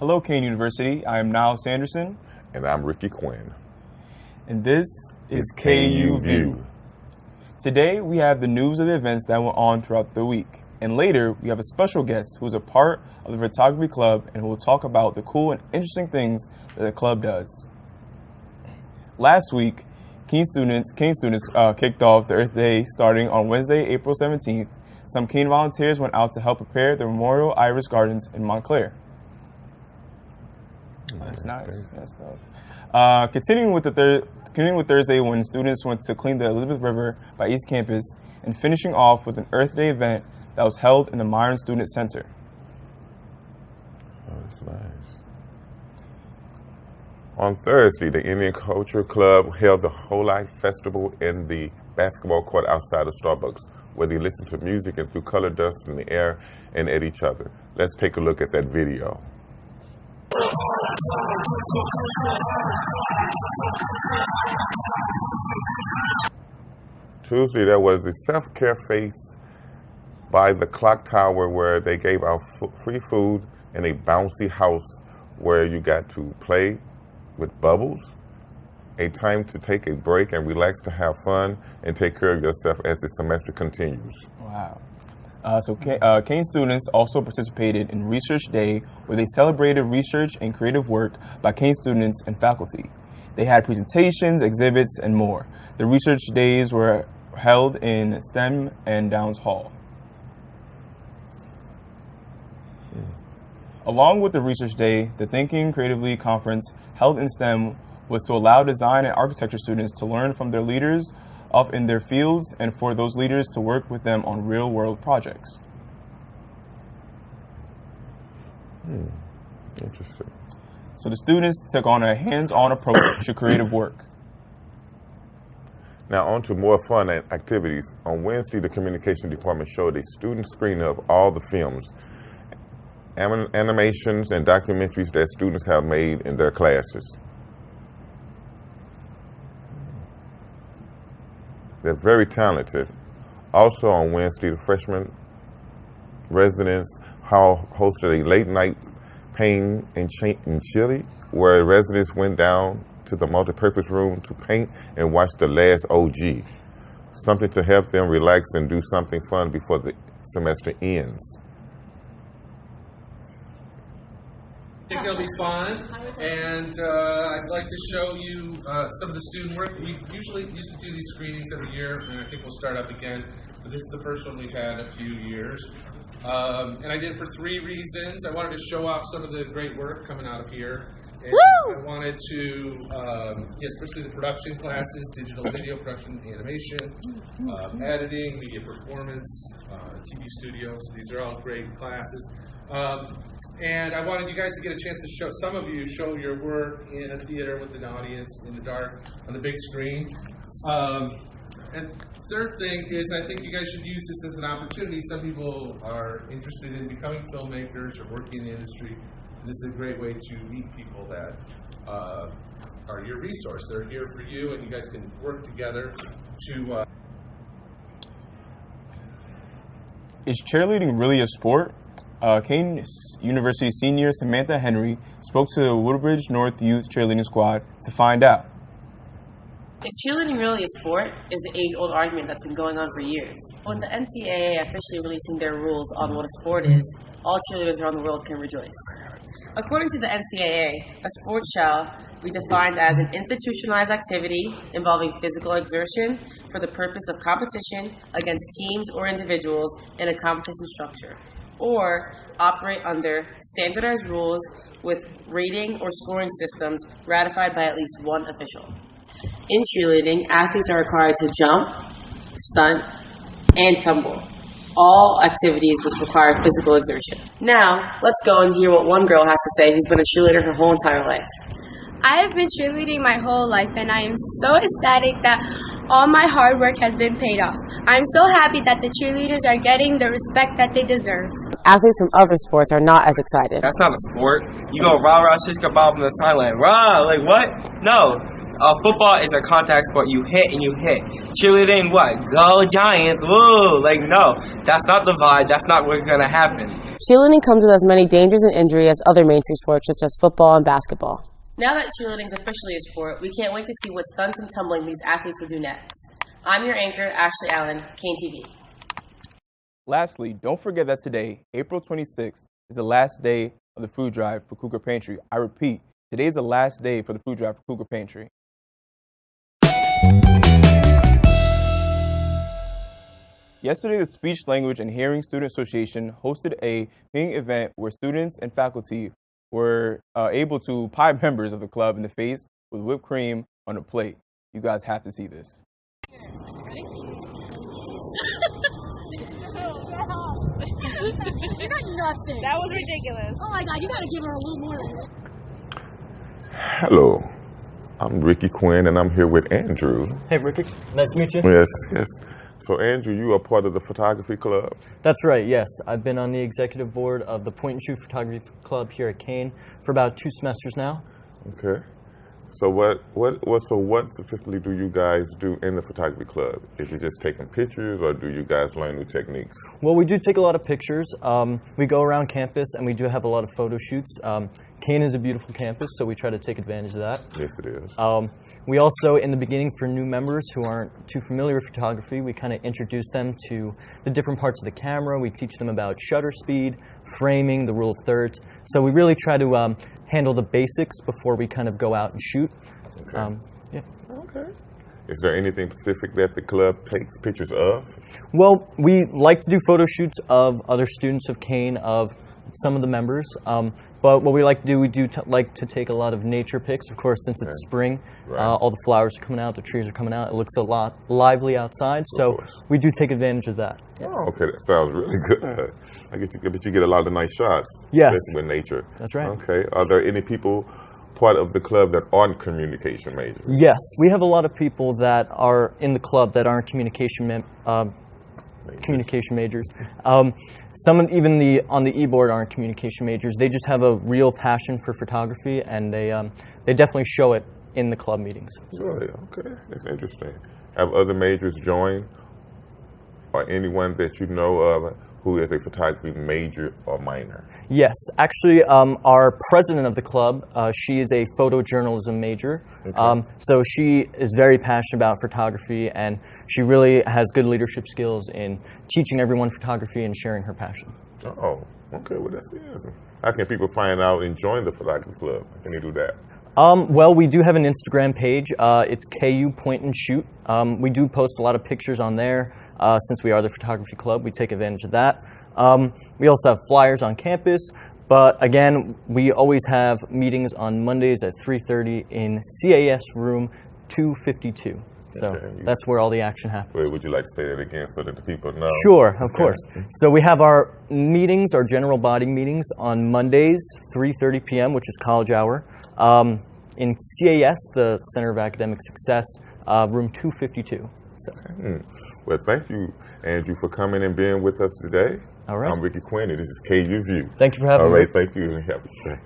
Hello, Kane University. I am Niall Sanderson. And I'm Ricky Quinn. And this is KU KU View. View. Today, we have the news of the events that went on throughout the week. And later, we have a special guest who is a part of the photography club and who will talk about the cool and interesting things that the club does. Last week, Keene students kicked off the Earth Day starting on Wednesday, April 17th. Some Keene volunteers went out to help prepare the Memorial Iris Gardens in Montclair. That's nice. That's tough. Continuing with Thursday, when students went to clean the Elizabeth River by East Campus, and finishing off with an Earth Day event that was held in the Myron Student Center. Oh, that's nice. On Thursday, the Indian Culture Club held the Whole Life Festival in the basketball court outside of Starbucks, where they listened to music and threw color dust in the air and at each other. Let's take a look at that video. Tuesday, there was a self-care face by the clock tower where they gave out free food in a bouncy house where you got to play with bubbles, a time to take a break and relax, to have fun and take care of yourself as the semester continues. Wow. Kane students also participated in Research Day, where they celebrated research and creative work by Kane students and faculty. They had presentations, exhibits, and more. The Research Days were held in STEM and Downs Hall. Along with the Research Day, the Thinking Creatively conference held in STEM was to allow design and architecture students to learn from their leaders up in their fields, and for those leaders to work with them on real-world projects. Interesting. So the students took on a hands-on approach to creative work. Now on to more fun activities. On Wednesday, the communication department showed a student screening of all the films, animations, and documentaries that students have made in their classes. They're very talented. Also on Wednesday, the freshman residence hall hosted a late night paint and chili, where residents went down to the multipurpose room to paint and watch The Last OG, something to help them relax and do something fun before the semester ends. I think it'll be fun, and I'd like to show you some of the student work. We usually used to do these screenings every year, and I think we'll start up again. But this is the first one we've had in a few years. And I did it for three reasons. I wanted to show off some of the great work coming out of here. And I wanted to, especially the production classes, digital video production, animation, editing, media performance, TV studio. So these are all great classes. And I wanted you guys to get a chance to show, some of you show your work in a theater with an audience in the dark on the big screen. And third thing is, I think you guys should use this as an opportunity. Some people are interested in becoming filmmakers or working in the industry. This is a great way to meet people that are your resource. They're here for you, and you guys can work together to... Is cheerleading really a sport? Kane University senior Samantha Henry spoke to the Woodbridge North Youth Cheerleading Squad to find out. Is cheerleading really a sport? Is the age-old argument that's been going on for years. With the NCAA officially releasing their rules on what a sport is, all cheerleaders around the world can rejoice. According to the NCAA, a sport shall be defined as an institutionalized activity involving physical exertion for the purpose of competition against teams or individuals in a competition structure, or operate under standardized rules with rating or scoring systems ratified by at least one official. In cheerleading, athletes are required to jump, stunt, and tumble. All activities which require physical exertion. Now, let's go and hear what one girl has to say who's been a cheerleader her whole entire life. I have been cheerleading my whole life, and I am so ecstatic that all my hard work has been paid off. I'm so happy that the cheerleaders are getting the respect that they deserve. Athletes from other sports are not as excited. That's not a sport. You go rah rah shish kebab in the Thailand. Rah, like what? No. Football is a contact sport. You hit and you hit. Cheerleading, what? Go Giants. Woo. Like, no. That's not the vibe. That's not what's going to happen. cheerleading comes with as many dangers and injury as other mainstream sports such as football and basketball. Now that cheerleading is officially a sport, we can't wait to see what stunts and tumbling these athletes will do next. I'm your anchor, Ashley Allen, Kane TV. Lastly, don't forget that today, April 26th, is the last day of the food drive for Cougar Pantry. I repeat, today is the last day for the food drive for Cougar Pantry. Yesterday, the Speech, Language, and Hearing Student Association hosted a meeting event where students and faculty were able to pie members of the club in the face with whipped cream on a plate. You guys have to see this. Ready? You got nothing. That was ridiculous. Oh my God, you gotta give her a little more than that. Hello, I'm Ricky Quinn, and I'm here with Andrew. Hey, Ricky. Nice to meet you. Yes, yes. So, Andrew, you are part of the photography club? That's right, yes. I've been on the executive board of the Point and Shoot Photography Club here at Kane for about 2 semesters now. Okay. So what specifically do you guys do in the photography club? Is it just taking pictures, or do you guys learn new techniques? Well, we do take a lot of pictures. We go around campus, and we do have a lot of photo shoots. Kane is a beautiful campus, so we try to take advantage of that. Yes, it is. We also, in the beginning, for new members who aren't too familiar with photography, we kind of introduce them to the different parts of the camera. We teach them about shutter speed, framing, the rule of thirds. So we really try to handle the basics before we kind of go out and shoot. Okay. Yeah. Okay. Is there anything specific that the club takes pictures of? Well, we like to do photo shoots of other students of Kane, of some of the members. But what we like to do, we do like to take a lot of nature pics. Of course, since it's spring, Right. all the flowers are coming out, the trees are coming out. It looks a lot lively outside, so we do take advantage of that. Oh, okay, that sounds really good. I guess you get a lot of nice shots. Yes. Especially with nature. That's right. Okay. Are there any people part of the club that aren't communication majors? Yes, we have a lot of people that are in the club that aren't communication majors. Some even on the e-board aren't communication majors. They just have a real passion for photography, and they definitely show it in the club meetings. Really? Okay, that's interesting. Have other majors joined, or anyone that you know of who is a photography major or minor? Yes, actually, our president of the club, she is a photojournalism major. Okay. So she is very passionate about photography, and she really has good leadership skills in teaching everyone photography and sharing her passion. Oh, okay. Well, that's good. How can people find out and join the photography club? How can they do that? Well, we do have an Instagram page. It's KU Point and Shoot. We do post a lot of pictures on there. Since we are the photography club, we take advantage of that. We also have flyers on campus, but again, we always have meetings on Mondays at 3:30 in CAS room 252. So Okay. that's where all the action happens. Wait, would you like to say that again so that the people know? Sure, of course. So we have our meetings, our general body meetings on Mondays, 3:30 p.m., which is college hour, in CAS, the Center of Academic Success, room 252. So. Well, thank you, Andrew, for coming and being with us today. All right. I'm Ricky Quinn, and this is KU View. Thank you for having All me. right, thank you. Have a good day.